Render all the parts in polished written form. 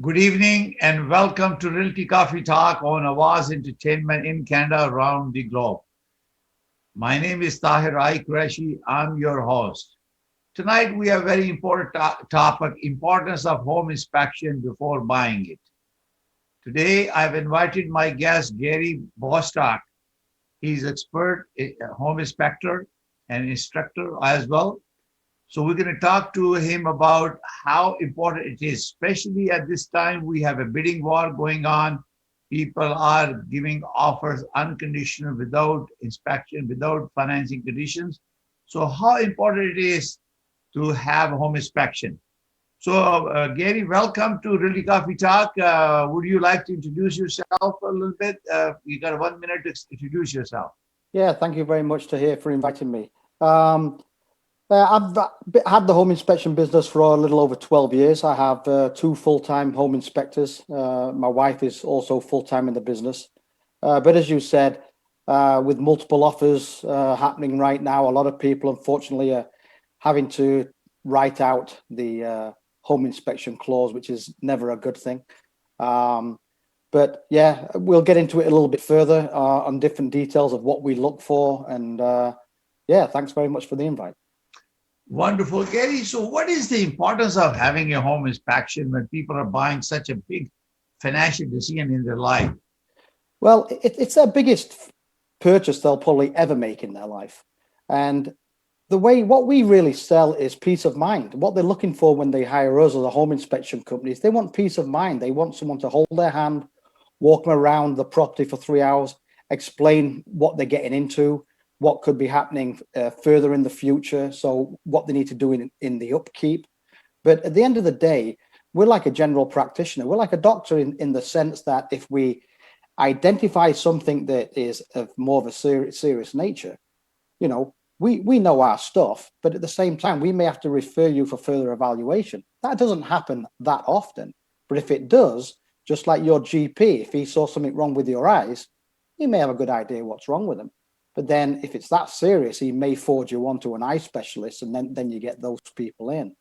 Good evening and welcome to Realty Coffee Talk on Awaz Entertainment in Canada around the globe. My name is Tahir Qureshi. I'm your host. Tonight we have a very important topic, importance of home inspection before buying it. Today I've invited my guest Gary Bostock. He's expert home inspector and instructor as well. So we're going to talk to him about how important it is, especially at this time. We have a bidding war going on. People are giving offers unconditional, without inspection, without financing conditions. So how important it is to have home inspection. So Gary, welcome to Realty Coffee Talk. Would you like to introduce yourself a little bit? You got 1 minute to introduce yourself. Yeah, thank you very much, Tahir, for inviting me. I've had the home inspection business for a little over 12 years. I have two full-time home inspectors. My wife is also full-time in the business. But as you said, with multiple offers happening right now, a lot of people, unfortunately, are having to write out the home inspection clause, which is never a good thing. But yeah, we'll get into it a little bit further on different details of what we look for. And yeah, thanks very much for the invite. Wonderful. Gary, so what is the importance of having a home inspection when people are buying such a big financial decision in their life? Well, it's their biggest purchase they'll probably ever make in their life. And what we really sell is peace of mind. What they're looking for when they hire us as a home inspection company is they want peace of mind. They want someone to hold their hand, walk them around the property for 3 hours, explain what they're getting into, what could be happening further in the future, so what they need to do in the upkeep. But at the end of the day, we're like a general practitioner. We're like a doctor in the sense that if we identify something that is of more of a serious nature, you know, we know our stuff, but at the same time, we may have to refer you for further evaluation. That doesn't happen that often. But if it does, just like your GP, if he saw something wrong with your eyes, he may have a good idea what's wrong with them. But then if it's that serious, he may forward you on to an eye specialist, and then you get those people in.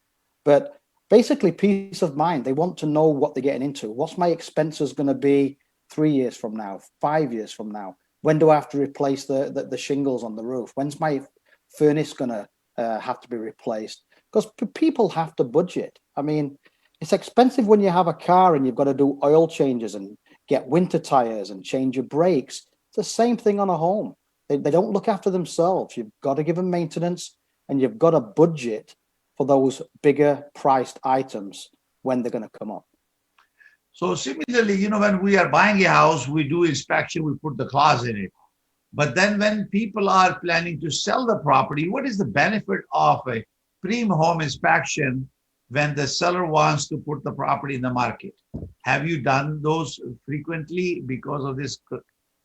But basically, peace of mind. They want to know what they're getting into. What's my expenses going to be 3 years from now, 5 years from now? When do I have to replace the shingles on the roof? When's my furnace going to have to be replaced? Because people have to budget. I mean, it's expensive when you have a car and you've got to do oil changes and get winter tires and change your brakes. It's the same thing on a home. They don't look after themselves. You've got to give them maintenance, and you've got to budget for those bigger priced items when they're going to come up. So similarly, you know, when we are buying a house, we do inspection, we put the clause in it. But then when people are planning to sell the property, what is the benefit of a pre-home inspection when the seller wants to put the property in the market? Have you done those frequently because of this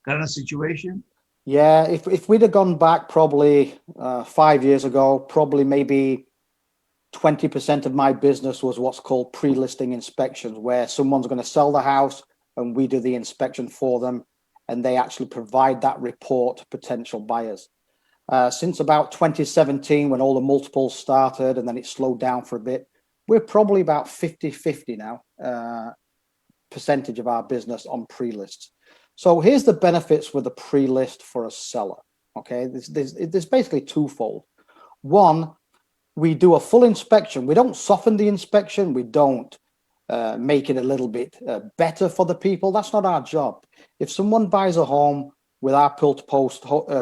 current situation? Yeah, if we'd have gone back probably 5 years ago, probably maybe 20% of my business was what's called pre-listing inspections, where someone's going to sell the house and we do the inspection for them, and they actually provide that report to potential buyers. Since about 2017, when all the multiples started and then it slowed down for a bit, we're probably about 50-50 now, percentage of our business on pre-lists. So here's the benefits with a pre-list for a seller. Okay, there's basically twofold. One, we do a full inspection. We don't soften the inspection. We don't make it a little bit better for the people. That's not our job. If someone buys a home with our post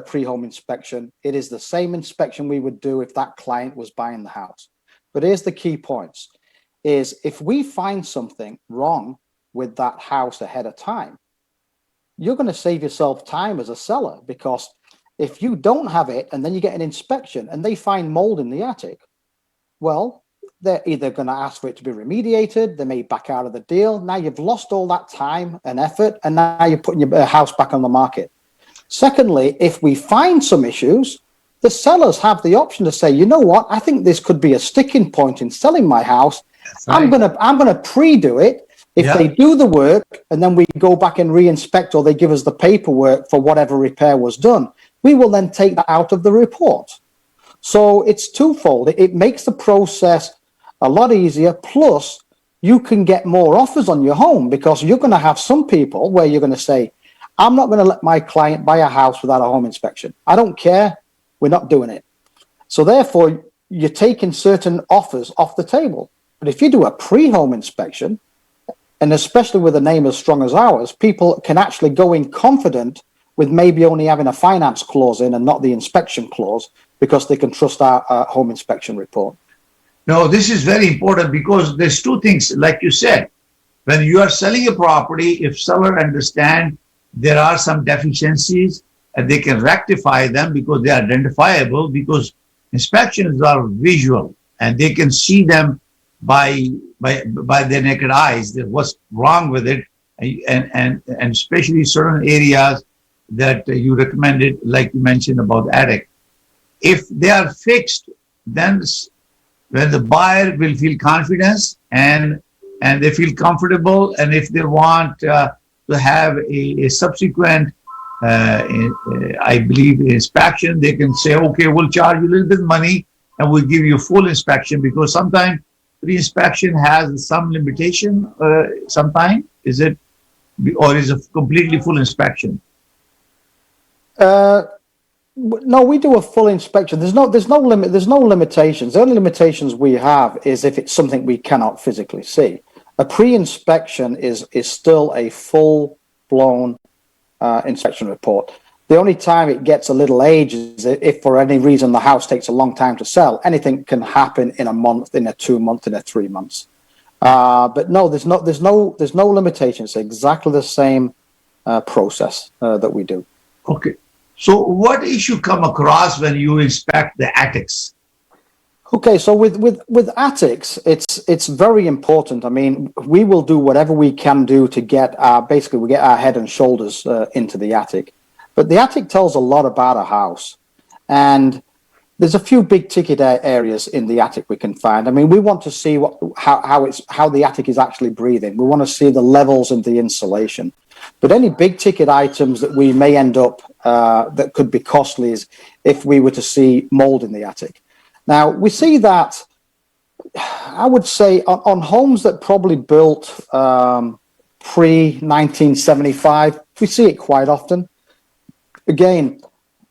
pre-home inspection, it is the same inspection we would do if that client was buying the house. But here's the key points: is if we find something wrong with that house ahead of time, you're going to save yourself time as a seller, because if you don't have it and then you get an inspection and they find mold in the attic, well, they're either going to ask for it to be remediated, they may back out of the deal. Now you've lost all that time and effort, and now you're putting your house back on the market. Secondly, if we find some issues, the sellers have the option to say, you know what, I think this could be a sticking point in selling my house. Right. I'm gonna pre-do it. If they do the work and then we go back and re-inspect, or they give us the paperwork for whatever repair was done, we will then take that out of the report. So it's twofold. It makes the process a lot easier. Plus, you can get more offers on your home, because you're going to have some people where you're going to say, I'm not going to let my client buy a house without a home inspection. I don't care. We're not doing it. So therefore, you're taking certain offers off the table. But if you do a pre-home inspection, and especially with a name as strong as ours, people can actually go in confident with maybe only having a finance clause in and not the inspection clause, because they can trust our home inspection report. No, this is very important, because there's two things, like you said. When you are selling a property, if seller understand there are some deficiencies, and they can rectify them because they are identifiable, because inspections are visual and they can see them by their naked eyes, that what's wrong with it, and especially certain areas that you recommended, like you mentioned about the attic. If they are fixed, then when the buyer will feel confidence and they feel comfortable, and if they want to have a subsequent, I believe, inspection, they can say, okay, we'll charge you a little bit of money and we'll give you a full inspection, because sometimes re-inspection has some limitation. Sometime is it, or is it completely full inspection? No, we do a full inspection. There's no limit. There's no limitations. The only limitations we have is if it's something we cannot physically see. A pre-inspection is still a full-blown inspection report. The only time it gets a little age is if for any reason the house takes a long time to sell. Anything can happen in a month, in a 2 month, in a 3 months. But no, there's no limitation. It's exactly the same process that we do. Okay. So what issue come across when you inspect the attics? Okay, so with attics, it's very important. I mean, we will do whatever we can do to get basically we get our head and shoulders into the attic. But the attic tells a lot about a house, and there's a few big ticket areas in the attic we can find. I mean, we want to see how the attic is actually breathing. We want to see the levels of the insulation. But any big ticket items that we may end up that could be costly is if we were to see mold in the attic. Now, we see that, I would say, on homes that probably built pre-1975, we see it quite often. Again,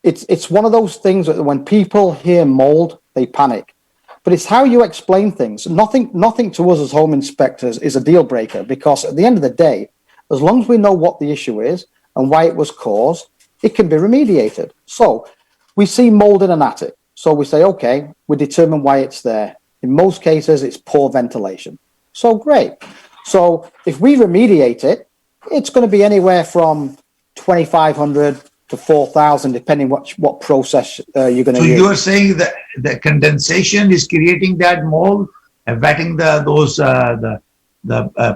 it's one of those things that when people hear mold, they panic. But it's how you explain things. Nothing to us as home inspectors is a deal breaker, because at the end of the day, as long as we know what the issue is and why it was caused, it can be remediated. So we see mold in an attic. So we say, okay, we determine why it's there. In most cases, it's poor ventilation. So great. So if we remediate it, it's going to be anywhere from $2,500 to $4,000, depending what process you're going to use. So you're saying that the condensation is creating that mold, wetting the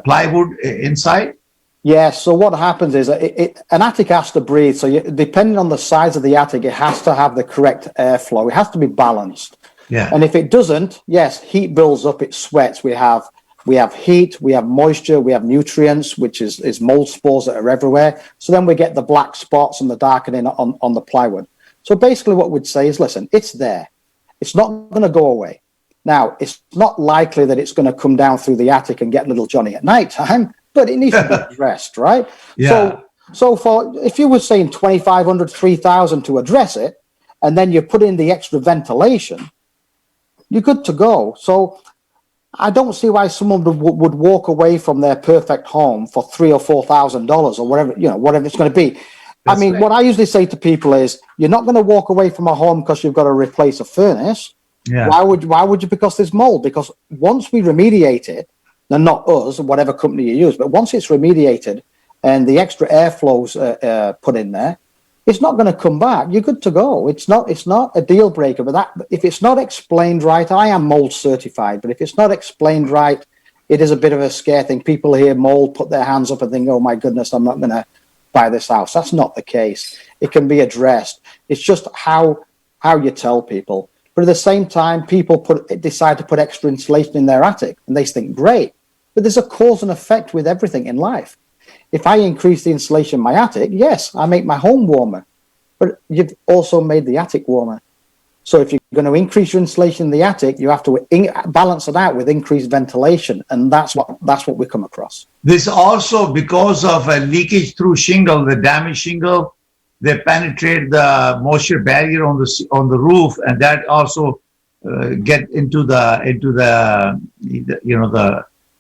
plywood inside? Yes. So what happens is an attic has to breathe. So depending on the size of the attic, it has to have the correct airflow. It has to be balanced. Yeah. And if it doesn't, yes, heat builds up. It sweats. We have heat. We have moisture. We have nutrients, which is mold spores that are everywhere. So then we get the black spots and the darkening on the plywood. So basically, what we'd say is, listen, it's there. It's not going to go away. Now, it's not likely that it's going to come down through the attic and get little Johnny at night time. But it needs to be addressed, right? Yeah. So for if you were saying $2,500, $3,000 to address it, and then you put in the extra ventilation, you're good to go. So I don't see why someone would walk away from their perfect home for $3,000 or $4,000 or whatever it's going to be. That's I mean, right. What I usually say to people is, you're not going to walk away from a home because you've got to replace a furnace. Yeah. Why would you? Because there's mold. Because once we remediate it, and not us, whatever company you use, but once it's remediated and the extra airflows put in there, it's not going to come back. You're good to go. It's not a deal breaker. But if it's not explained right, I am mold certified, but if it's not explained right, it is a bit of a scare thing. People hear mold, put their hands up and think, oh my goodness, I'm not going to buy this house. That's not the case. It can be addressed. It's just how you tell people. But at the same time, people decide to put extra insulation in their attic, and they think, great. But there's a cause and effect with everything in life. If I increase the insulation in my attic, yes, I make my home warmer. But you've also made the attic warmer. So if you're going to increase your insulation in the attic, you have to balance it out with increased ventilation, and that's what we come across. This also because of a leakage through shingle, the damaged shingle, they penetrate the moisture barrier on the roof, and that also get into the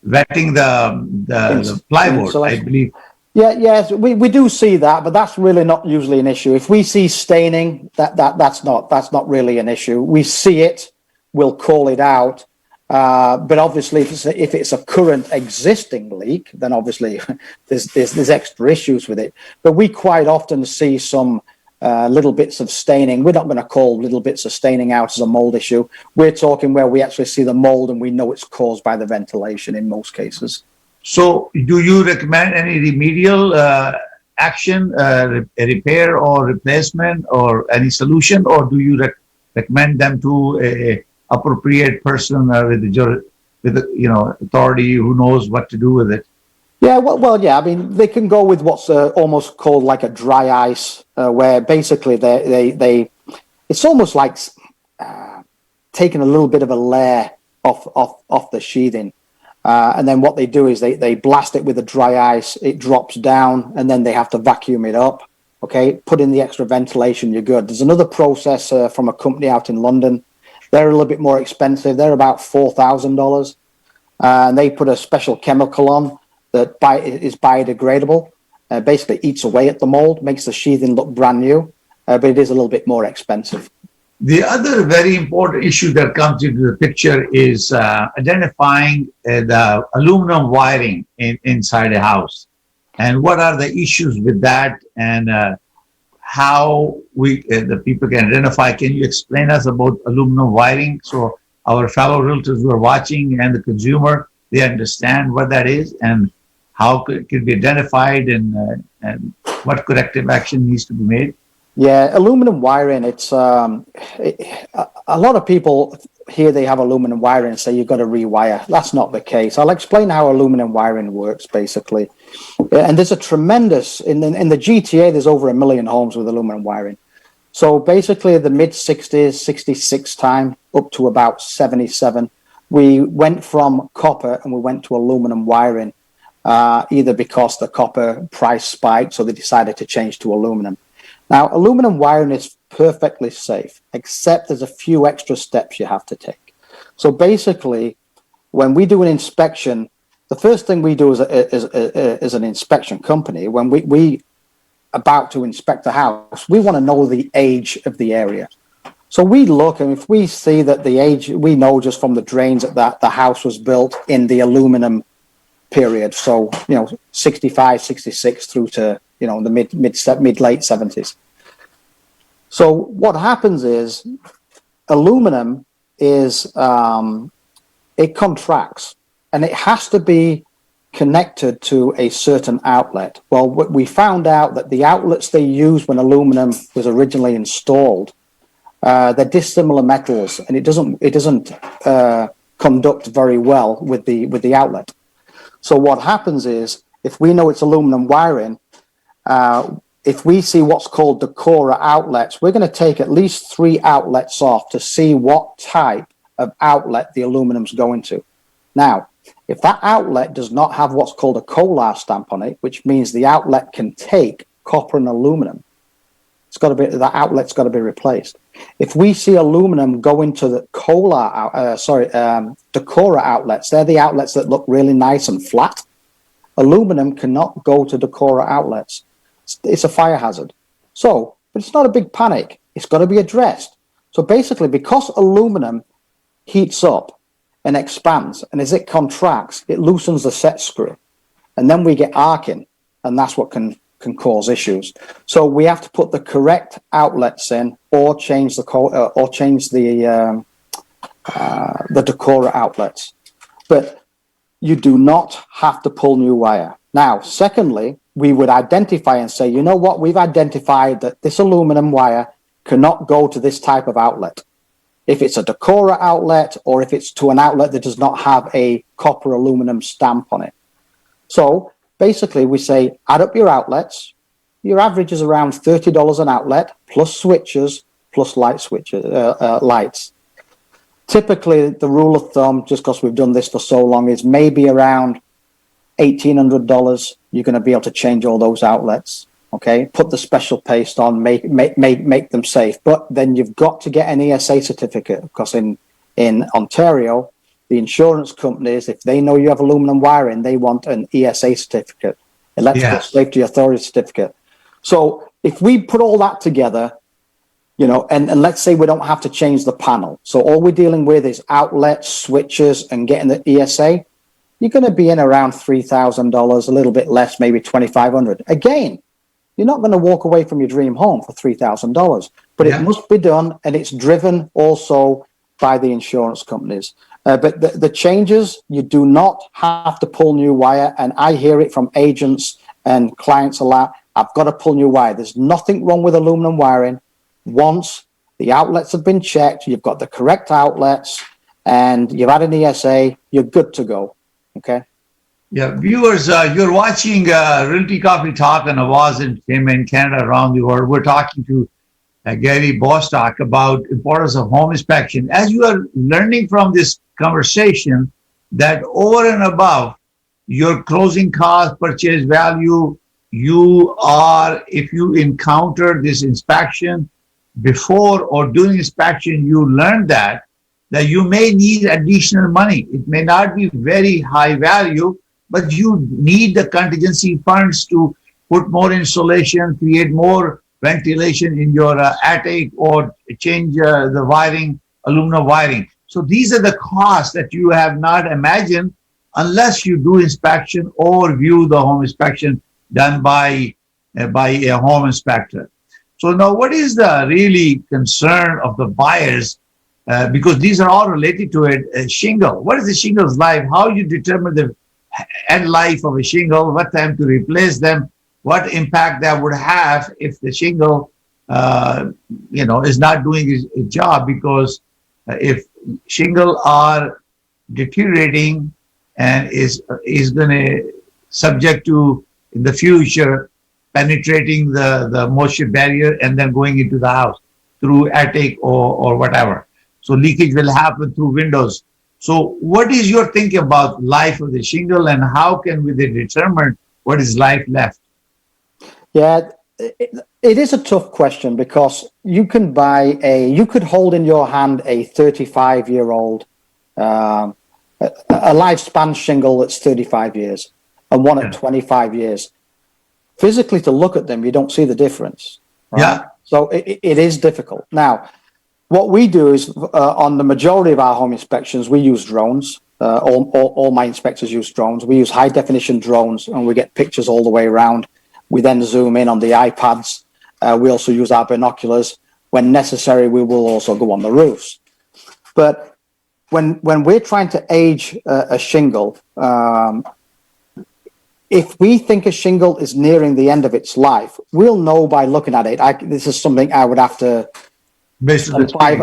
wetting the plywood, I believe. Yes, we do see that, but that's really not usually an issue. If we see staining, that's not really an issue. We see it, we'll call it out. But obviously, if it's a current existing leak, then obviously there's extra issues with it. But we quite often see some little bits of staining. We're not going to call little bits of staining out as a mold issue. We're talking where we actually see the mold and we know it's caused by the ventilation in most cases. So do you recommend any remedial action, a repair or replacement or any solution, or do you recommend them to a appropriate person with authority who knows what to do with it? Yeah, well, yeah. I mean, they can go with what's almost called like a dry ice, where basically they it's almost like taking a little bit of a layer off the sheathing, and then what they do is they blast it with a dry ice. It drops down, and then they have to vacuum it up. Okay, put in the extra ventilation. You're good. There's another process from a company out in London. They're a little bit more expensive. They're about $4,000, and they put a special chemical on that is biodegradable. Basically eats away at the mold, makes the sheathing look brand new, but it is a little bit more expensive. The other very important issue that comes into the picture is identifying the aluminum wiring inside a house, and what are the issues with that, and how the people can identify. Can you explain us about aluminum wiring so our fellow realtors who are watching and the consumer, they understand what that is and how it can be identified, and what corrective action needs to be made? Yeah, aluminum wiring, it's a lot of people here, they have aluminum wiring and say you've got to rewire. That's not the case. I'll explain how aluminum wiring works, basically. And there's a tremendous, in the GTA, there's over 1 million homes with aluminum wiring. So basically the mid-60s, 66 time, up to about 77, we went from copper and we went to aluminum wiring, either because the copper price spiked, so they decided to change to aluminum. Now, aluminum wiring is perfectly safe, except there's a few extra steps you have to take. So basically, when we do an inspection, the first thing we do as an inspection company, when we about to inspect the house, we want to know the age of the area. So we look, and if we see that the age, we know just from the drains that the house was built in the aluminum period. So, 65, 66 through to, the mid-late 70s. So what happens is aluminum is, it contracts, and it has to be connected to a certain outlet. Well, we found out that the outlets they used when aluminum was originally installed, they're dissimilar metals, and it doesn't conduct very well with the outlet. So what happens is, if we know it's aluminum wiring, if we see what's called Decora outlets, we're going to take at least 3 outlets off to see what type of outlet the aluminum's going to. Now, if that outlet does not have what's called a Kolar stamp on it, which means the outlet can take copper and aluminum, that outlet's got to be replaced. If we see aluminum go into the Decora outlets, they're the outlets that look really nice and flat. Aluminum cannot go to Decora outlets. It's a fire hazard. So, but it's not a big panic. It's got to be addressed. So basically, because aluminum heats up and expands, and as it contracts, it loosens the set screw, and then we get arcing, and that's what can cause issues. So we have to put the correct outlets in, or change the Decora outlets. But you do not have to pull new wire. Now, secondly, we would identify and say, you know what, we've identified that this aluminum wire cannot go to this type of outlet. If it's a Decora outlet, or if it's to an outlet that does not have a copper aluminum stamp on it. So basically we say, add up your outlets. Your average is around $30 an outlet, plus switches, plus light switches, lights. Typically, the rule of thumb, just because we've done this for so long, is maybe around $1,800. You're going to be able to change all those outlets. Okay, put the special paste on, make them safe. But then you've got to get an ESA certificate, because in Ontario, the insurance companies, if they know you have aluminum wiring, they want an ESA certificate, electrical safety authority certificate. So if we put all that together, you know, and let's say we don't have to change the panel. So all we're dealing with is outlets, switches, and getting the ESA. You're going to be in around $3,000, a little bit less, maybe $2,500. Again, you're not going to walk away from your dream home for $3,000, but it must be done, and it's driven also by the insurance companies. But the changes, you do not have to pull new wire, and I hear it from agents and clients a lot. I've got to pull new wire. There's nothing wrong with aluminum wiring. Once the outlets have been checked, you've got the correct outlets, and you've had an ESA, you're good to go. Okay. Yeah, viewers, you're watching Realty Coffee Talk on Awaz Entertainment in Canada, around the world. We're talking to Gary Bostock about importance of home inspection. As you are learning from this conversation, that over and above your closing cost, purchase value, you are, if you encounter this inspection before or during inspection, you learn that you may need additional money. It may not be very high value, but you need the contingency funds to put more insulation, create more ventilation in your attic, or change the wiring, aluminum wiring. So these are the costs that you have not imagined unless you do inspection or view the home inspection done by a home inspector. So now, what is the really concern of the buyers? Because these are all related to a shingle. What is the shingle's life? How you determine the end life of a shingle? What time to replace them? What impact that would have if the shingle, is not doing its job? Because if shingle are deteriorating and is going to subject to in the future penetrating the moisture barrier and then going into the house through attic or whatever. So leakage will happen through windows. So what is your thinking about life of the shingle, and how can we determine what is life left? Yeah, it is a tough question, because you can you could hold in your hand a 35-year-old, a lifespan shingle that's 35 years and one at 25 years. Physically, to look at them, you don't see the difference. Right? Yeah. So it is difficult. Now, what we do is on the majority of our home inspections, we use drones. All my inspectors use drones. We use high definition drones, and we get pictures all the way around. We then zoom in on the iPads. We also use our binoculars. When necessary, we will also go on the roofs. But when we're trying to age a shingle, if we think a shingle is nearing the end of its life, we'll know by looking at it. This is something I would have to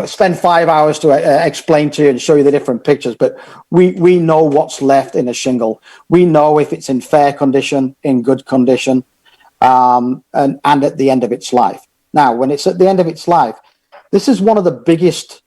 spend 5 hours to explain to you and show you the different pictures. But we know what's left in a shingle. We know if it's in fair condition, in good condition, and at the end of its life. Now, when it's at the end of its life, this is one of the biggest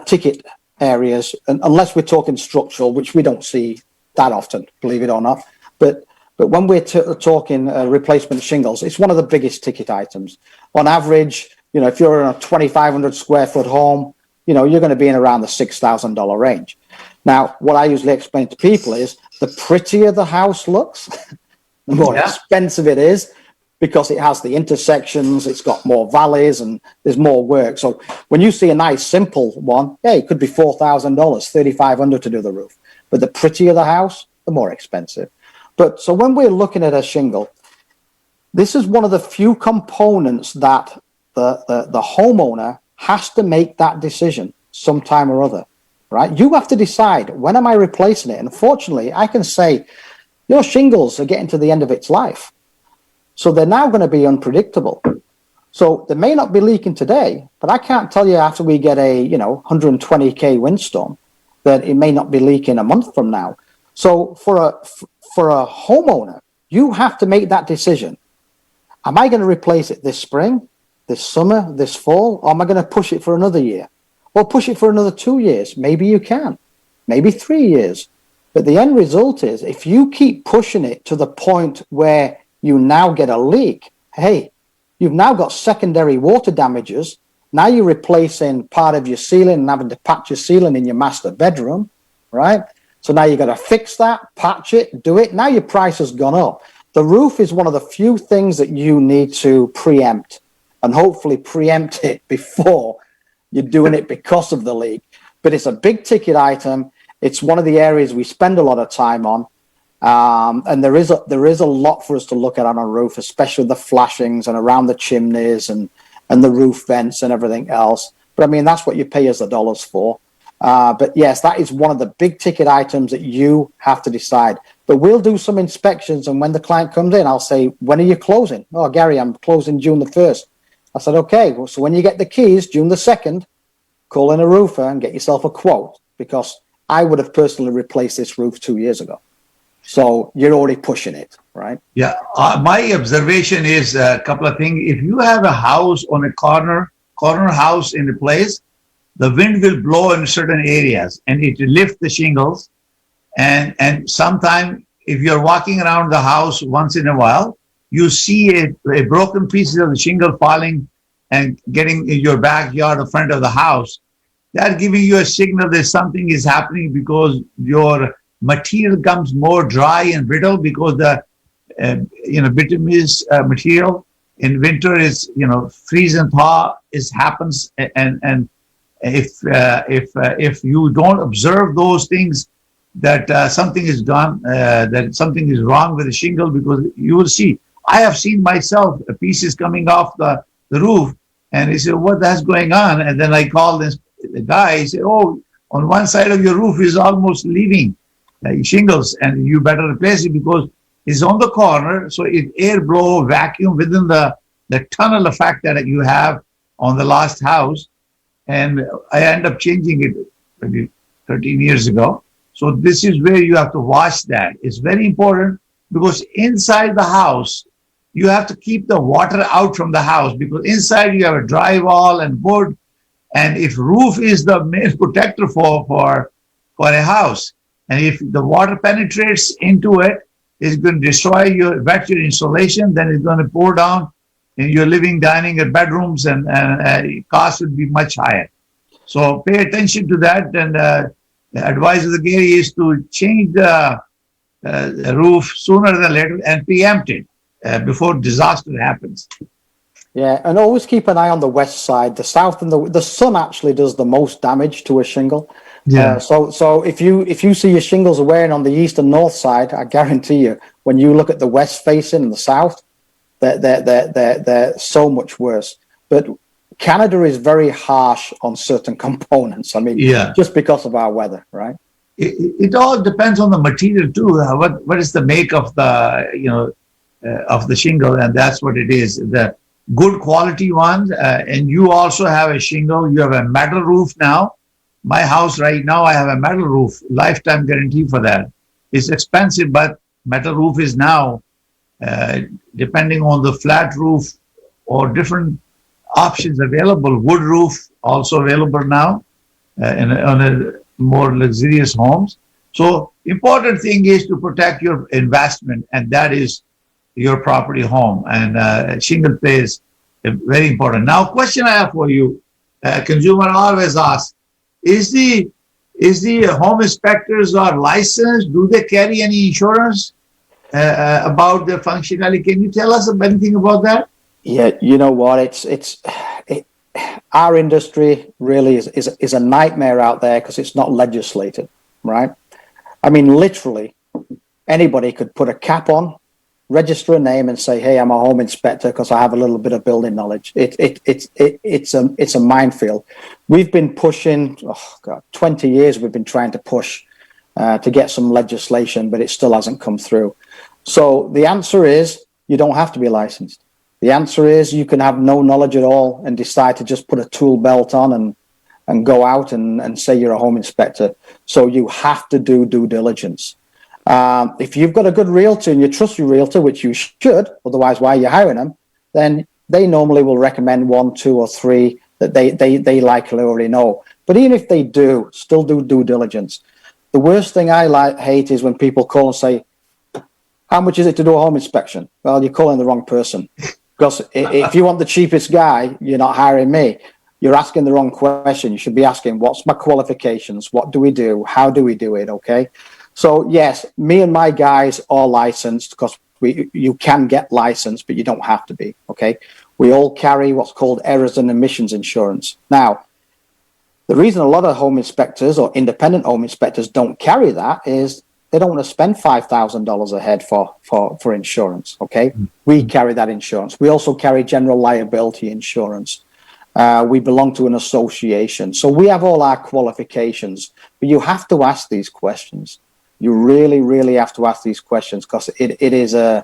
ticket areas, unless we're talking structural, which we don't see that often, believe it or not. But when we're talking replacement shingles, it's one of the biggest ticket items. On average, if you're in a 2,500 square foot home, you're going to be in around the $6,000 range. Now, what I usually explain to people is the prettier the house looks, the more expensive it is, because it has the intersections, it's got more valleys, and there's more work. So when you see a nice, simple one, it could be $4,000, $3,500 to do the roof. But the prettier the house, the more expensive. So when we're looking at a shingle, this is one of the few components that the homeowner has to make that decision sometime or other, right? You have to decide, when am I replacing it? And unfortunately, I can say your shingles are getting to the end of its life. So they're now going to be unpredictable. So they may not be leaking today, but I can't tell you after we get a 120K windstorm that it may not be leaking a month from now. So for a homeowner, you have to make that decision. Am I going to replace it this spring, this summer, this fall, or am I going to push it for another year? Or push it for another 2 years? Maybe you can, maybe 3 years. But the end result is, if you keep pushing it to the point where you now get a leak, hey, you've now got secondary water damages. Now you're replacing part of your ceiling and having to patch your ceiling in your master bedroom, right? So now you've got to fix that, patch it, do it. Now your price has gone up. The roof is one of the few things that you need to preempt, and hopefully preempt it before you're doing it because of the leak. But it's a big ticket item. It's one of the areas we spend a lot of time on. And there is a lot for us to look at on a roof, especially the flashings and around the chimneys and the roof vents and everything else. But I mean, that's what you pay us the dollars for. But yes, that is one of the big ticket items that you have to decide. But we'll do some inspections, and when the client comes in, I'll say, when are you closing? Oh, Gary, I'm closing June the 1st. I said, okay, well, so when you get the keys, June the 2nd, call in a roofer and get yourself a quote, because I would have personally replaced this roof 2 years ago. So you're already pushing it, right? Yeah. My observation is a couple of things. If you have a house on a corner house in a place, the wind will blow in certain areas and it will lift the shingles. And sometime if you're walking around the house once in a while, you see a broken piece of the shingle falling and getting in your backyard or front of the house. That's giving you a signal that something is happening, because your material becomes more dry and brittle, because the bituminous material in winter is freeze and thaw happens, and if you don't observe those things, that something is gone, that something is wrong with the shingle, because you will see. I have seen myself pieces coming off the roof, and he said, "What that's going on?" And then I called the guy. He said, "Oh, on one side of your roof is almost leaving shingles, and you better replace it because it's on the corner, so it air blow vacuum within the tunnel effect that you have on the last house." And I end up changing it maybe 13 years ago. So this is where you have to watch that. It's very important, because inside the house, you have to keep the water out from the house, because inside you have a drywall and wood. And if roof is the main protector for a house, and if the water penetrates into it, it's going to destroy your insulation, then it's going to pour down in your living, dining, and bedrooms, and cost would be much higher. So pay attention to that. And the advice of the Gary is to change the roof sooner than later and preempt it before disaster happens. Yeah, and always keep an eye on the west side. The south and the sun actually does the most damage to a shingle. Yeah. So if you see your shingles are wearing on the east and north side, I guarantee you, when you look at the west facing and the south, they're so much worse. But Canada is very harsh on certain components. I mean, just because of our weather, right? It all depends on the material too. What is the make of the of the shingle, and that's what it is. The good quality ones, and you also have a shingle. You have a metal roof now. My house right now, I have a metal roof, lifetime guarantee for that. It's expensive, but metal roof is now, depending on the flat roof or different options available. Wood roof also available now on a more luxurious homes. So important thing is to protect your investment, and that is your property home. And shingle plays very important. Now, question I have for you, consumer always asks, is the home inspectors are licensed? Do they carry any insurance about their functionality? Can you tell us anything about that? Yeah, you know what? Our industry really is a nightmare out there because it's not legislated, right? I mean, literally, anybody could put a cap on, register a name, and say, "Hey, I'm a home inspector because I have a little bit of building knowledge." It's a minefield. We've been pushing, 20 years. We've been trying to push to get some legislation, but it still hasn't come through. So the answer is you don't have to be licensed. The answer is you can have no knowledge at all and decide to just put a tool belt on and go out and say you're a home inspector. So you have to do due diligence. If you've got a good realtor and you trust your realtor, which you should, otherwise why are you hiring them, then they normally will recommend 1, 2, or 3 that they likely already know. But even if they do, still do due diligence. The worst thing I hate is when people call and say, how much is it to do a home inspection? Well, you're calling the wrong person. Because if you want the cheapest guy, you're not hiring me. You're asking the wrong question. You should be asking, what's my qualifications? What do we do? How do we do it? Okay. So yes, me and my guys are licensed because you can get licensed, but you don't have to be. Okay. We all carry what's called errors and omissions insurance. Now, the reason a lot of home inspectors or independent home inspectors don't carry that is they don't want to spend $5,000 a head for insurance. Okay. We carry that insurance. We also carry general liability insurance. We belong to an association. So we have all our qualifications, but you have to ask these questions. You really, really have to ask these questions because it is a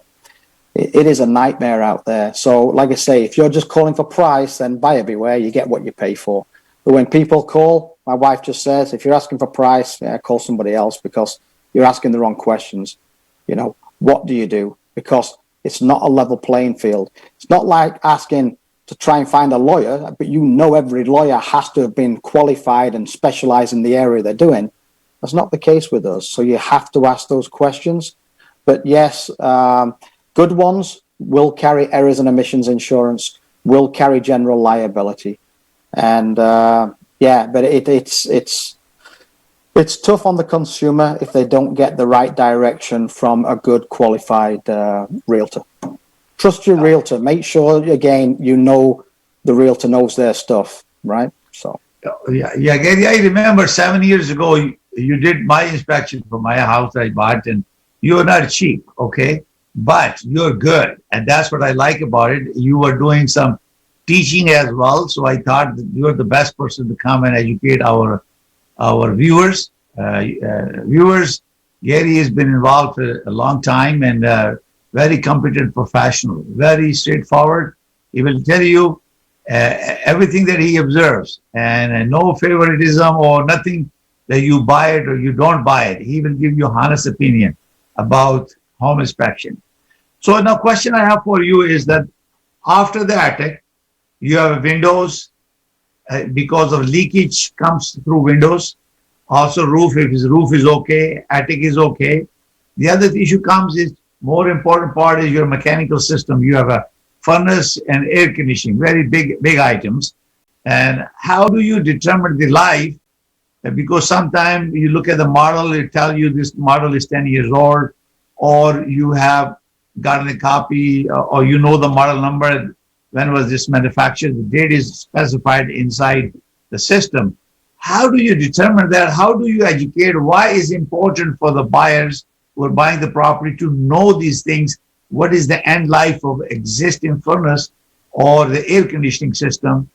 nightmare out there. So like I say, if you're just calling for price, then buyer beware, you get what you pay for. But when people call, my wife just says, if you're asking for price, call somebody else because you're asking the wrong questions. You know, what do you do? Because it's not a level playing field. It's not like asking to try and find a lawyer, but you know every lawyer has to have been qualified and specialize in the area they're doing. That's not the case with us. So you have to ask those questions. But yes, good ones will carry errors and omissions insurance, will carry general liability. And but it's tough on the consumer if they don't get the right direction from a good qualified realtor. Trust your realtor. Make sure, again, you know the realtor knows their stuff, right? So yeah, Gary, I remember 7 years ago, you did my inspection for my house I bought, and you're not cheap, okay? But you're good, and that's what I like about it. You were doing some teaching as well, so I thought that you're the best person to come and educate our viewers. Gary has been involved for a long time and very competent professional, very straightforward. He will tell you everything that he observes, and no favoritism or nothing that you buy it or you don't buy it. He will give you honest opinion about home inspection. So now question I have for you is that after the attic, you have windows because of leakage comes through windows. Also roof, if his roof is okay, attic is okay. The other issue comes is more important part is your mechanical system. You have a furnace and air conditioning, very big items. And how do you determine the life? Because sometimes you look at the model, it tells you this model is 10 years old, or you have gotten a copy, or you know the model number, when was this manufactured, the date is specified inside the system. How do you determine that? How do you educate? Why is it important for the buyers who are buying the property to know these things? What is the end life of existing furnace or the air conditioning system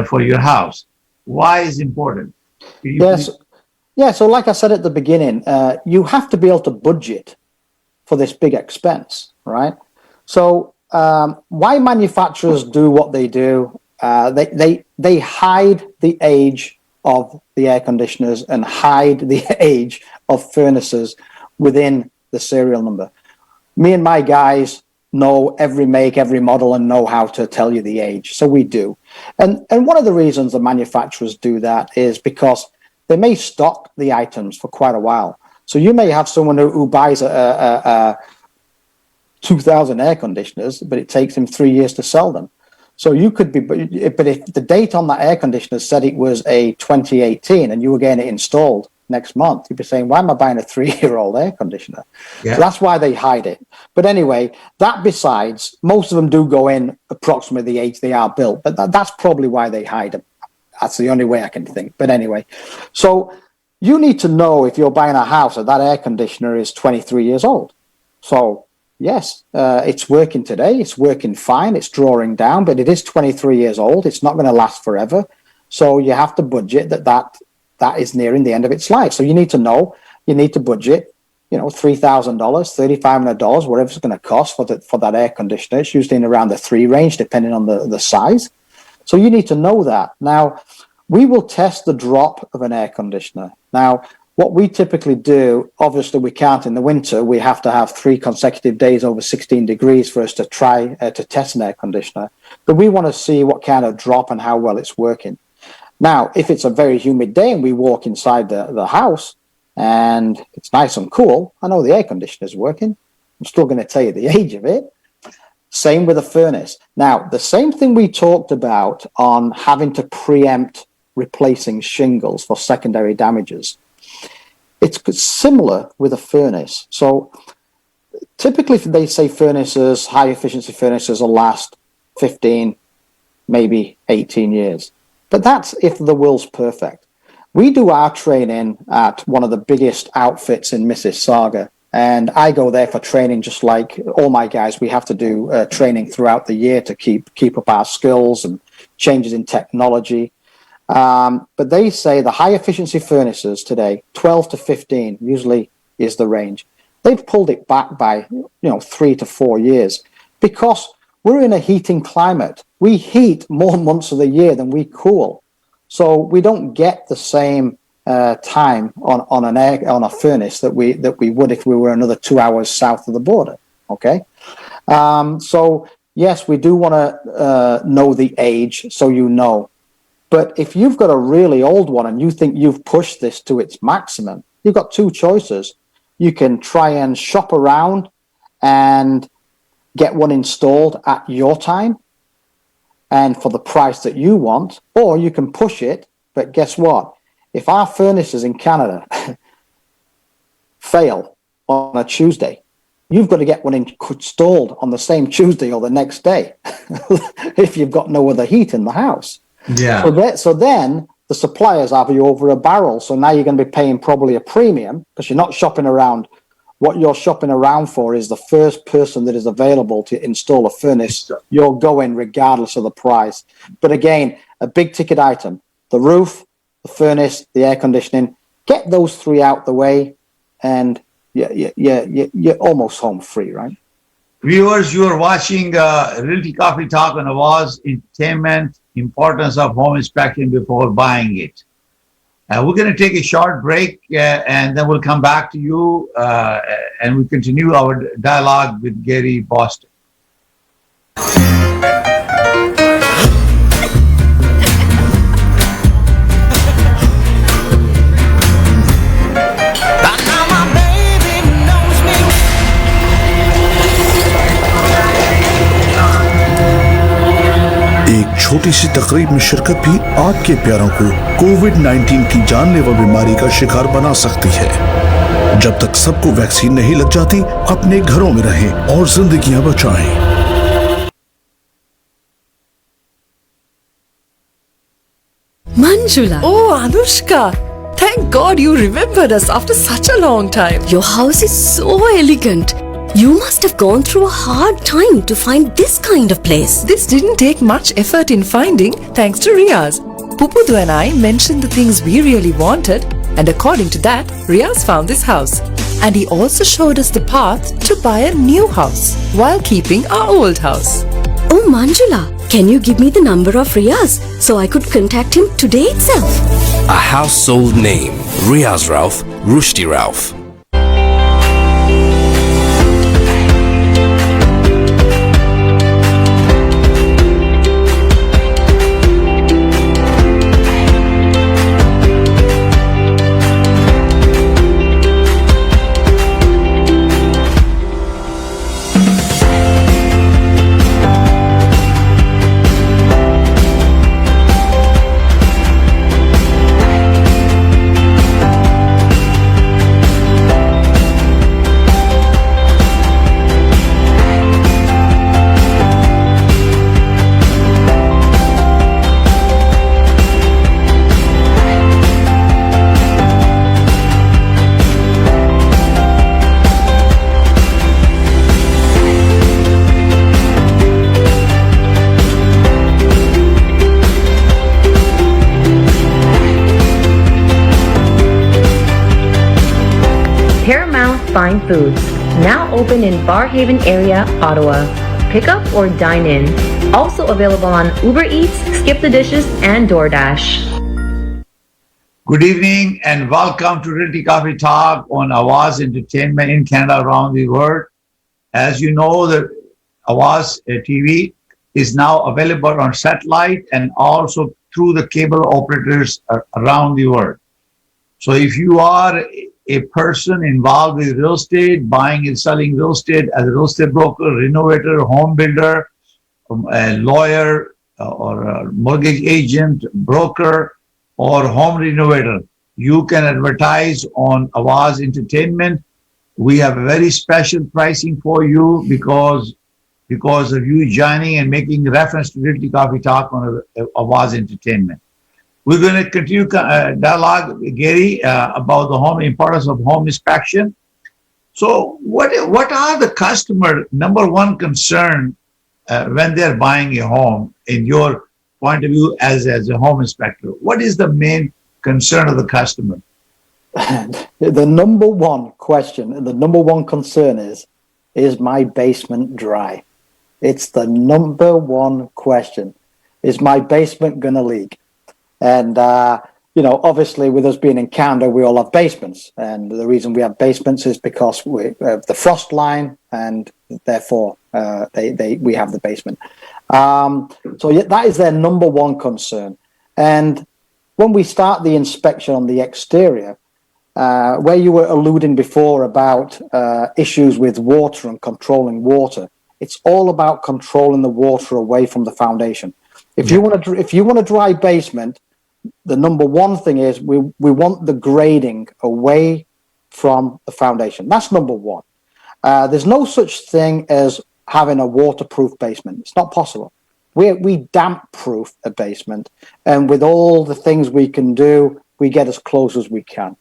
for your house? Why is it important? Yes. Yeah. So like I said at the beginning, you have to be able to budget for this big expense, right? So why manufacturers do what they do, they hide the age of the air conditioners and hide the age of furnaces within the serial number. Me and my guys know every make, every model, and know how to tell you the age. So we do. And one of the reasons the manufacturers do that is because they may stock the items for quite a while. So you may have someone who buys a 2,000 air conditioners, but it takes him 3 years to sell them. So you could be, but if the date on that air conditioner said it was a 2018 and you were getting it installed next month, you'd be saying, why am I buying a 3-year-old air conditioner? Yeah. So that's why they hide it. But anyway, that besides, most of them do go in approximately the age they are built, but that's probably why they hide them. That's the only way I can think. But anyway, so you need to know if you're buying a house that air conditioner is 23 years old. So yes, it's working today. It's working fine. It's drawing down, but it is 23 years old. It's not going to last forever. So you have to budget that is nearing the end of its life. So you need to know, you need to budget, $3,000, $3,500, whatever it's going to cost for that air conditioner. It's usually in around the 3 range, depending on the size. So you need to know that. Now, we will test the drop of an air conditioner. Now, what we typically do, obviously we can't in the winter. We have to have 3 consecutive days over 16 degrees for us to try to test an air conditioner. But we want to see what kind of drop and how well it's working. Now, if it's a very humid day and we walk inside the house and it's nice and cool, I know the air conditioner is working. I'm still going to tell you the age of it. Same with a furnace. Now, the same thing we talked about on having to preempt replacing shingles for secondary damages. It's similar with a furnace. So typically they say furnaces, high efficiency furnaces will last 15, maybe 18 years. But that's if the will's perfect. We do our training at one of the biggest outfits in Mississauga, and I go there for training just like all my guys. We have to do training throughout the year to keep up our skills and changes in technology. But they say the high efficiency furnaces today, 12 to 15 usually is the range. They've pulled it back by 3 to 4 years because we're in a heating climate. We heat more months of the year than we cool. So we don't get the same time on a furnace that we would if we were another 2 hours south of the border. Okay. So yes, we do want to know the age so you know. But if you've got a really old one and you think you've pushed this to its maximum, you've got two choices. You can try and shop around and get one installed at your time and for the price that you want, or you can push it. But guess what? If our furnaces in Canada fail on a Tuesday, you've got to get one installed on the same Tuesday or the next day if you've got no other heat in the house. Yeah. So then the suppliers have you over a barrel. So now you're going to be paying probably a premium because you're not shopping around. What you're shopping around for is the first person that is available to install a furnace. You're going regardless of the price. But again, a big ticket item, the roof, the furnace, the air conditioning, get those three out the way and you're almost home free, right? Viewers, you are watching Realty Coffee Talk on Awaz Entertainment, importance of home inspection before buying it. We're going to take a short break and then we'll come back to you and we'll continue our dialogue with Gary Bostock. एक छोटी सी तकरीब में शिरकत भी आपके प्यारों को कोविड-19 की जानलेवा बीमारी का शिकार बना सकती है। जब तक सबको वैक्सीन नहीं लग जाती, अपने घरों में रहें और जिंदगियां बचाएं। Manjula. Oh, Anushka. Thank God you remembered us after such a long time. Your house is so elegant. You must have gone through a hard time to find this kind of place. This didn't take much effort in finding thanks to Riaz. Pupudu and I mentioned the things we really wanted, and according to that, Riaz found this house. And he also showed us the path to buy a new house while keeping our old house. Oh, Manjula, can you give me the number of Riaz so I could contact him today itself? A household name, Riaz Rauf, Rushdie Rauf. Fine Foods, now open in Barhaven area, Ottawa. Pick up or dine in. Also available on Uber Eats, Skip the Dishes, and DoorDash. Good evening and welcome to Realty Coffee Talk on Awaz Entertainment in Canada, around the world. As you know, the Awaz TV is now available on satellite and also through the cable operators around the world. So if you are a person involved with real estate, buying and selling real estate as a real estate broker, renovator, home builder, a lawyer, or a mortgage agent, broker, or home renovator, you can advertise on Awaz Entertainment. We have a very special pricing for you because of you joining and making reference to Realty Coffee Talk on Awaz Entertainment. We're going to continue dialogue, Gary, about the importance of home inspection. So what are the customer number one concern when they're buying a home, in your point of view as a home inspector? What is the main concern of the customer? The number one question and the number one concern is my basement dry? It's the number one question. Is my basement going to leak? And, obviously with us being in Canada, we all have basements. And the reason we have basements is because we have the frost line, and therefore we have the basement. So that is their number one concern. And when we start the inspection on the exterior, where you were alluding before about issues with water and controlling water, it's all about controlling the water away from the foundation. If you want a dry basement, the number one thing is we want the grading away from the foundation. That's number one. There's no such thing as having a waterproof basement. It's not possible. We damp proof a basement, and with all the things we can do, we get as close as we can.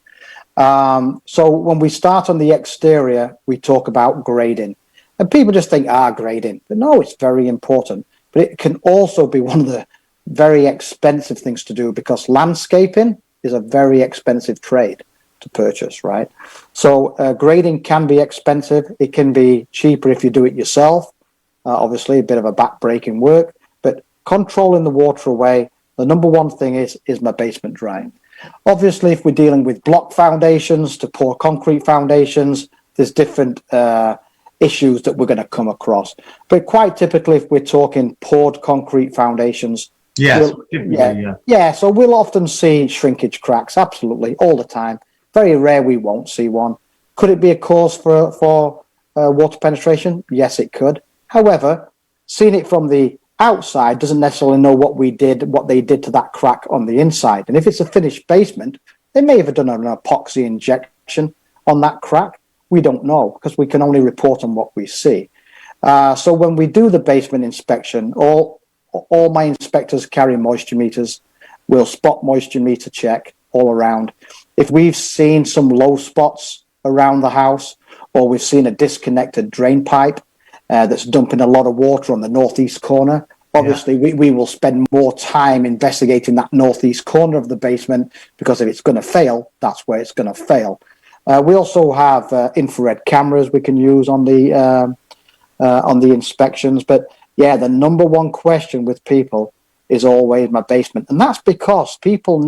So when we start on the exterior, we talk about grading, and people just think, grading. But no, it's very important. But it can also be one of the very expensive things to do, because landscaping is a very expensive trade to purchase, right? So grading can be expensive. It can be cheaper if you do it yourself. Obviously, a bit of a back-breaking work, but controlling the water away, the number one thing is my basement dry? Obviously, if we're dealing with block foundations to pour concrete foundations, there's different issues that we're going to come across. But quite typically, if we're talking poured concrete foundations, so we'll often see shrinkage cracks, absolutely, all the time. Very rare we won't see one. Could it be a cause for water penetration? Yes, it could. However, seeing it from the outside doesn't necessarily know what they did to that crack on the inside. And if it's a finished basement, they may have done an epoxy injection on that crack. We don't know, because we can only report on what we see. So when we do the basement inspection, all my inspectors carry moisture meters. We'll spot moisture meter check all around. If we've seen some low spots around the house, or we've seen a disconnected drain pipe that's dumping a lot of water on the northeast corner, obviously we will spend more time investigating that northeast corner of the basement, because if it's going to fail, that's where it's going to fail. We also have infrared cameras we can use on the inspections. But the number one question with people is always my basement. And that's because people's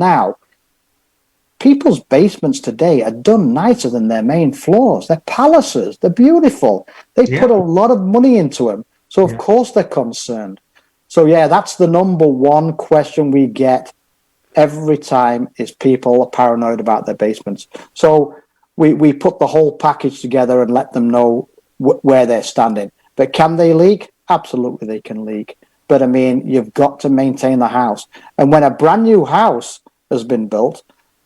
basements today are done nicer than their main floors. They're palaces. They're beautiful. They put a lot of money into them. So, of course, they're concerned. So, that's the number one question we get every time, is people are paranoid about their basements. So we put the whole package together and let them know where they're standing. But can they leak? Absolutely, they can leak. But, I mean, you've got to maintain the house. And when a brand new house has been built,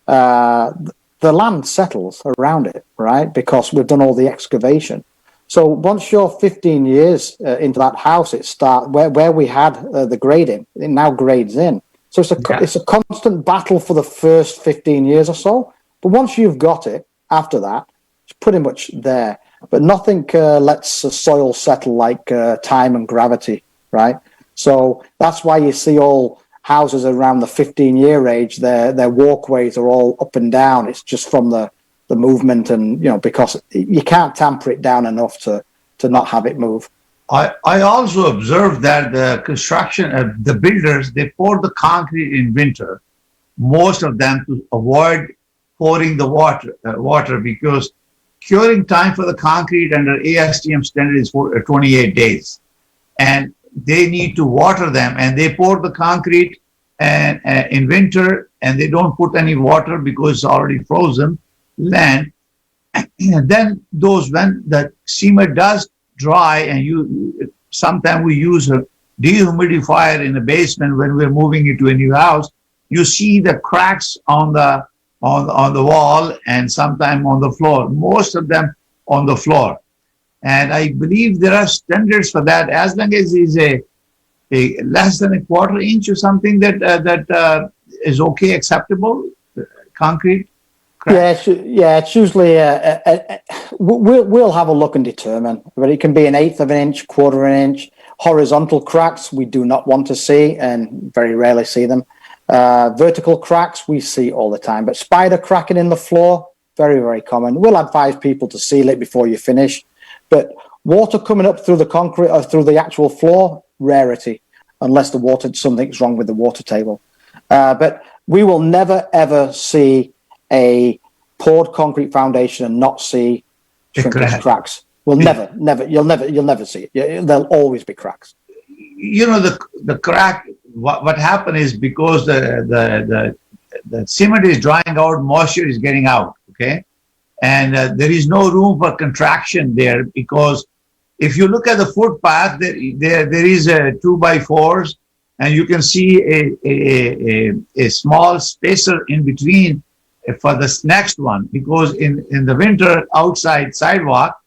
the land settles around it, right? Because we've done all the excavation. So once you're 15 years into that house, it starts where we had the grading. It now grades in. So it's a constant battle for the first 15 years or so. But once you've got it, after that, it's pretty much there. But nothing lets the soil settle like time and gravity, right? So that's why you see all houses around the 15-year age, their walkways are all up and down. It's just from the movement, and because you can't tamper it down enough to not have it move. I also observed that the construction, the builders, they pour the concrete in winter, most of them, to avoid pouring the water, because curing time for the concrete under ASTM standard is 28 days. And they need to water them, and they pour the concrete and in winter, and they don't put any water because it's already frozen land. And then when the cement does dry, and sometimes we use a dehumidifier in the basement when we're moving into a new house, you see the cracks on the wall and sometimes on the floor. Most of them on the floor. And I believe there are standards for that. As long as it's a less than a quarter inch or something that is okay, acceptable concrete. Crack. Yeah, it's usually we'll have a look and determine, but it can be an eighth of an inch, quarter of an inch. Horizontal cracks we do not want to see, and very rarely see them. Vertical cracks we see all the time, but spider cracking in the floor, very, very common. We'll advise people to seal it before you finish, but water coming up through the concrete or through the actual floor, rarity, unless something's wrong with the water table. But we will never ever see a poured concrete foundation and not see shrinkage cracks. You'll never see it. There'll always be cracks. You know, the crack, what happened is because the cement is drying out, moisture is getting out, okay? And there is no room for contraction there, because if you look at the footpath, there is a 2x4s, and you can see a small spacer in between for this next one, because in the winter outside sidewalk,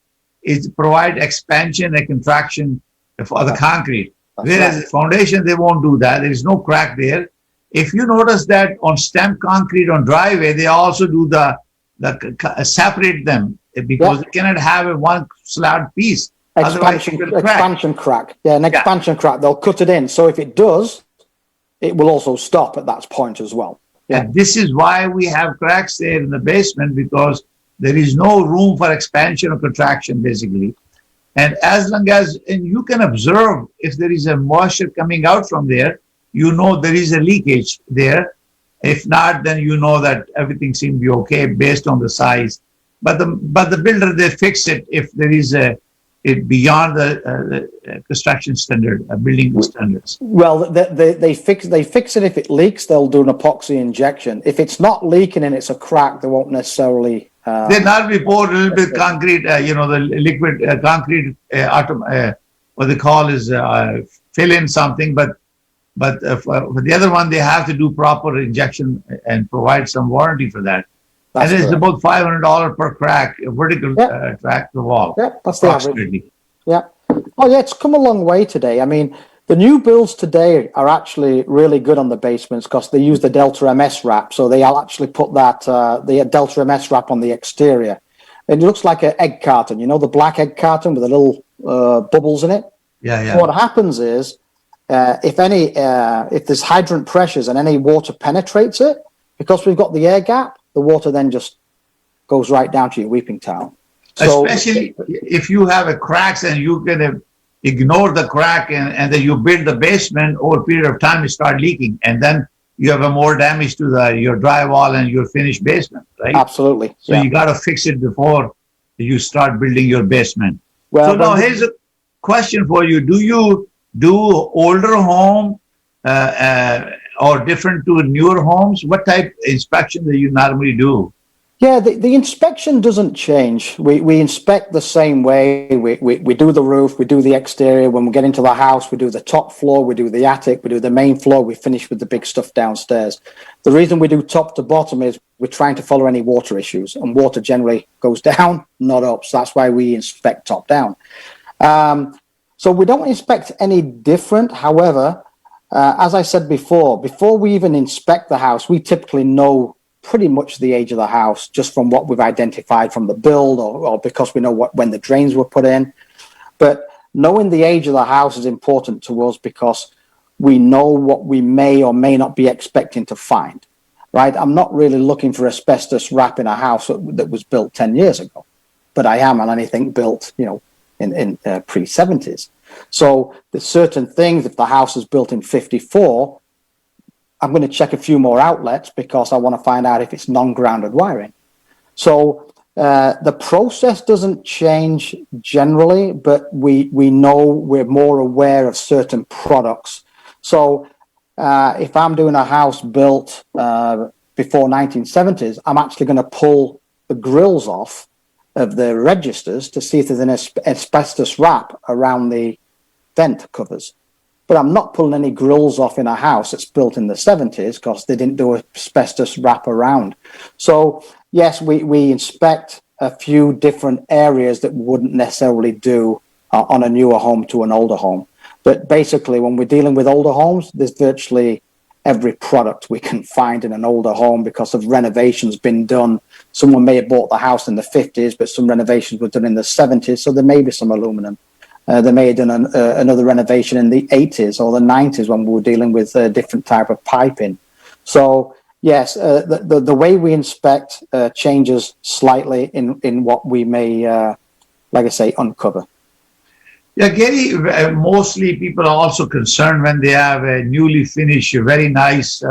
it provide expansion and contraction for the concrete. Whereas the foundation, they won't do that. There is no crack there. If you notice that on stamped concrete on driveway, they also do the separate them, because they cannot have a one slab piece. Expansion crack. Yeah, an expansion crack. They'll cut it in. So if it does, it will also stop at that point as well. Yeah. And this is why we have cracks there in the basement, because there is no room for expansion or contraction, basically. And as long as, and you can observe if there is a moisture coming out from there, you know there is a leakage there. If not, then you know that everything seems to be okay based on the size. But the builder, they fix it if there is it beyond the construction standard, building standards. Well, they fix it if it leaks. They'll do an epoxy injection. If it's not leaking and it's a crack, they won't necessarily. They not be poured a little bit concrete, the liquid concrete, what they call is fill in something, but for the other one, they have to do proper injection and provide some warranty for that. That's and it's about $500 per crack, a vertical crack the wall. Yeah, that's the average. Yeah. Oh, yeah, it's come a long way today. I mean, the new builds today are actually really good on the basements because they use the Delta MS wrap. So they'll actually put that the Delta MS wrap on the exterior. It looks like an egg carton, the black egg carton with the little bubbles in it. Yeah. So what happens is, if there's hydrant pressures and any water penetrates it, because we've got the air gap, the water then just goes right down to your weeping towel. So, especially if you have a cracks and you can ignore the crack and then you build the basement over a period of time, it start leaking, and then you have a more damage to your drywall and your finished basement, right? Absolutely. So you got to fix it before you start building your basement. Well, so now here's a question for you: do you do older home or different to newer homes? What type of inspection do you normally do? Yeah, the inspection doesn't change. We inspect the same way. We do the roof, we do the exterior. When we get into the house, we do the top floor, we do the attic, we do the main floor, we finish with the big stuff downstairs. The reason we do top to bottom is we're trying to follow any water issues, and water generally goes down, not up. So that's why we inspect top down. So we don't inspect any different. However, as I said before we even inspect the house, we typically know pretty much the age of the house just from what we've identified from the build or because we know when the drains were put in. But knowing the age of the house is important to us because we know what we may or may not be expecting to find, right? I'm not really looking for asbestos wrap in a house that was built 10 years ago, but I am on anything built, in pre-70s. So there's certain things, if the house is built in 54, I'm going to check a few more outlets because I want to find out if it's non-grounded wiring. So The process doesn't change generally, but we know we're more aware of certain products. So if I'm doing a house built before 1970s, I'm actually going to pull the grills off of the registers to see if there's an asbestos wrap around the vent covers. But I'm not pulling any grills off in a house that's built in the 70s because they didn't do asbestos wrap around. So yes, we inspect a few different areas that we wouldn't necessarily do on a newer home to an older home. But basically, when we're dealing with older homes, there's virtually every product we can find in an older home because of renovations been done. Someone may have bought the house in the 50s, but some renovations were done in the 70s, so there may be some aluminum. They may have done another renovation in the 80s or the 90s when we were dealing with a different type of piping. So yes, the way we inspect changes slightly in what we may, like I say, uncover. Yeah, Gary, mostly people are also concerned when they have a newly finished, very nice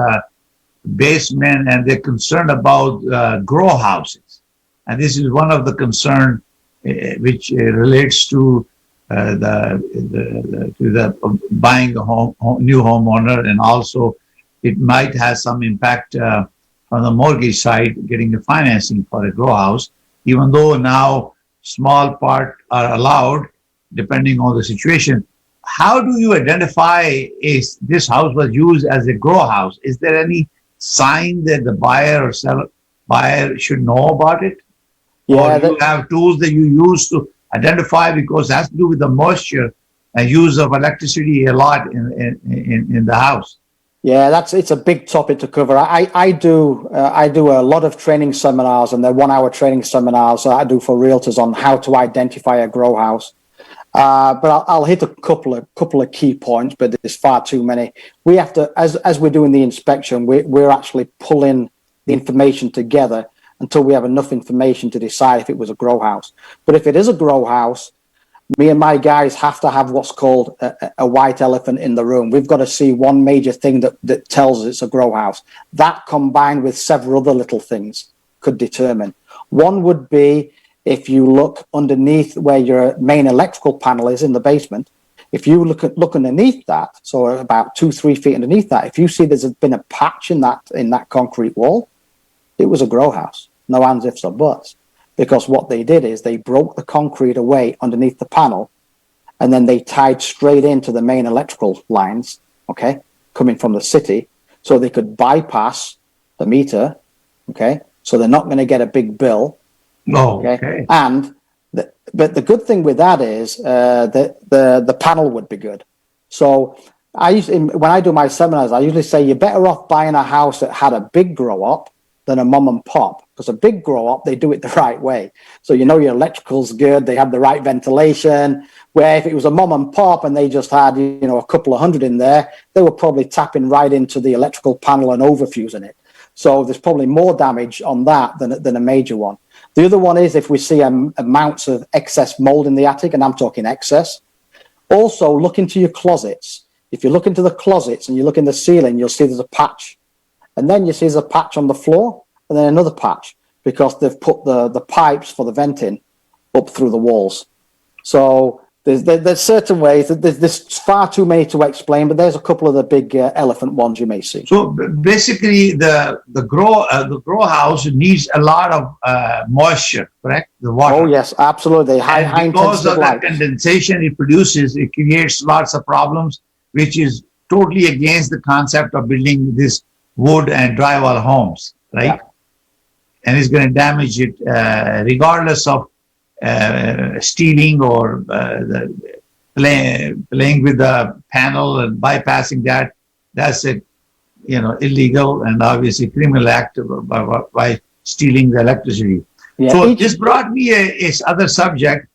basement, and they're concerned about grow houses. And this is one of the concerns which relates to the buying a home, new homeowner, and also it might have some impact on the mortgage side, getting the financing for a grow house, even though now small part are allowed depending on the situation. How do you identify if this house was used as a grow house? Is there any sign that the buyer or buyer should know about it? Yeah, or you have tools that you use to identify, because it has to do with the moisture and use of electricity a lot in the house. Yeah, it's a big topic to cover. I do a lot of training seminars, and they're 1 hour training seminars that I do for realtors on how to identify a grow house. But I'll hit a couple of key points, but there's far too many. We have to, as we're doing the inspection, we're actually pulling the information together until we have enough information to decide if it was a grow house. But if it is a grow house, me and my guys have to have what's called a white elephant in the room. We've got to see one major thing that tells us it's a grow house. That, combined with several other little things, could determine. One would be if you look underneath where your main electrical panel is in the basement. If you look underneath that, so about 2-3 feet underneath that, if you see there's been a patch in that concrete wall, it was a grow house. No ands, ifs, or buts. Because what they did is they broke the concrete away underneath the panel, and then they tied straight into the main electrical lines, okay, coming from the city, so they could bypass the meter, okay, so they're not going to get a big bill. Oh, okay. And but the good thing with that is that the panel would be good. So when I do my seminars, I usually say you're better off buying a house that had a big grow up than a mom and pop, because a big grow up, they do it the right way. So you know your electrical's good, they have the right ventilation. Where if it was a mom and pop and they just had a couple of hundred in there, they were probably tapping right into the electrical panel and overfusing it. So there's probably more damage on that than a major one. The other one is if we see amounts of excess mold in the attic, and I'm talking excess. Also, look into your closets. If you look into the closets and you look in the ceiling, you'll see there's a patch. And then you see there's a patch on the floor, and then another patch, because they've put the pipes for the venting up through the walls. So there's certain ways. There's far too many to explain, but there's a couple of the big elephant ones you may see. So basically, the grow house needs a lot of moisture, correct? The water. Oh yes, absolutely. High because of light. the condensation it produces, it creates lots of problems, which is totally against the concept of building this wood and drywall homes, right? Yeah. And it's going to damage it regardless of stealing or playing with the panel and bypassing that. That's illegal and obviously criminal act by stealing the electricity. Yeah. So this brought me a other subject.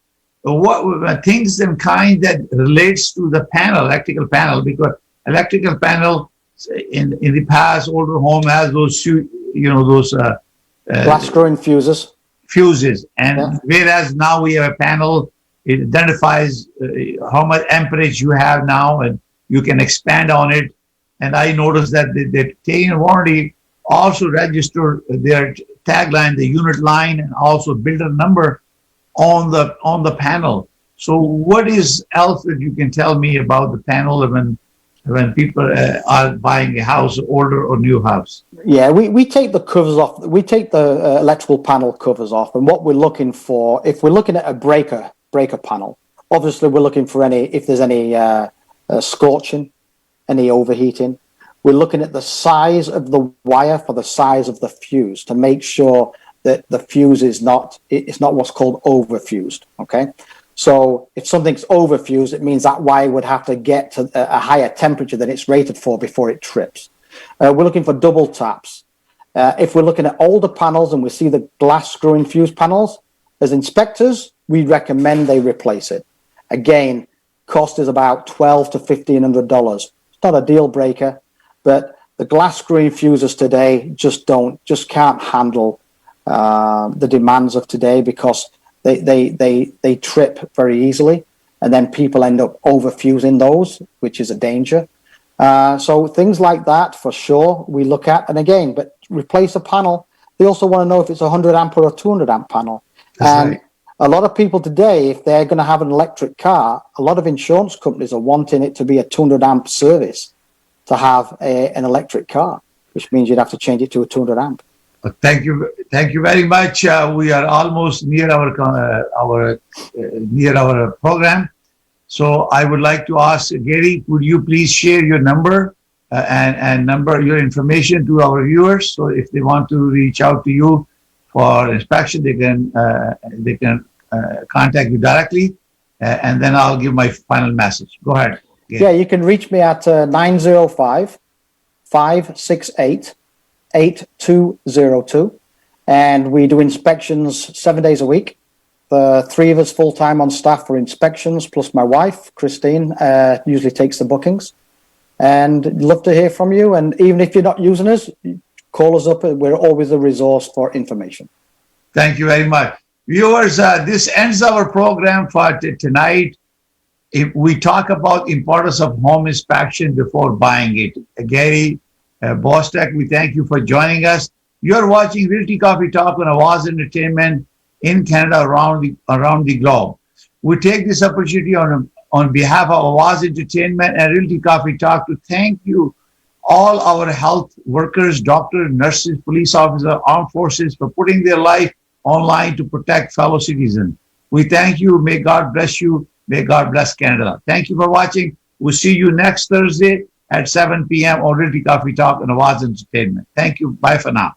What things and kind that relates to the panel, electrical panel, because electrical panel in the past, older home has those glass screw fuses. And whereas now we have a panel, it identifies how much amperage you have now, and you can expand on it. And I noticed that the taking warranty also register their tagline, the unit line, and also builder number on the panel. So what is else that you can tell me about the panel when people are buying a house, older or new house? Yeah, we take the covers off. We take the electrical panel covers off, and what we're looking for, if we're looking at a breaker panel, obviously we're looking for if there's any scorching, any overheating. We're looking at the size of the wire for the size of the fuse to make sure that the fuse is not what's called overfused. Okay, so if something's overfused, it means that wire would have to get to a higher temperature than it's rated for before it trips. We're looking for double taps. If we're looking at older panels and we see the glass screw-in fuse panels, as inspectors, we recommend they replace it. Again, cost is about $1,200 to $1,500. It's not a deal breaker, but the glass screen fuses today just can't handle the demands of today because they trip very easily, and then people end up overfusing those, which is a danger. So things like that for sure we look at. And again, but replace a panel. They also want to know if it's a 100 amp or a 200 amp panel. That's and right. A lot of people today, if they're going to have an electric car, a lot of insurance companies are wanting it to be a 200 amp service to have an electric car, which means you'd have to change it to a 200 amp. Thank you very much. We are almost near our program, so I would like to ask Gary, would you please share your number and your information to our viewers, so if they want to reach out to you for inspection, they can contact you directly, and then I'll give my final message. Go ahead. Gary. Yeah, you can reach me at 905-568-8202, and we do inspections 7 days a week. The three of us full-time on staff for inspections, plus my wife, Christine, usually takes the bookings. And love to hear from you. And even if you're not using us, call us up. We're always a resource for information. Thank you very much. Viewers, this ends our program for tonight. If we talk about importance of home inspection before buying it. Gary, Bostock, we thank you for joining us. You're watching Realty Coffee Talk on Awaz Entertainment in Canada, around the globe. We take this opportunity on behalf of Awaz Entertainment and Realty Coffee Talk to thank you, all our health workers, doctors, nurses, police officers, armed forces, for putting their life online to protect fellow citizens. We thank you. May God bless you. May God bless Canada. Thank you for watching. We'll see you next Thursday at 7 p.m. on Realty Coffee Talk and Awaz Entertainment. Thank you. Bye for now.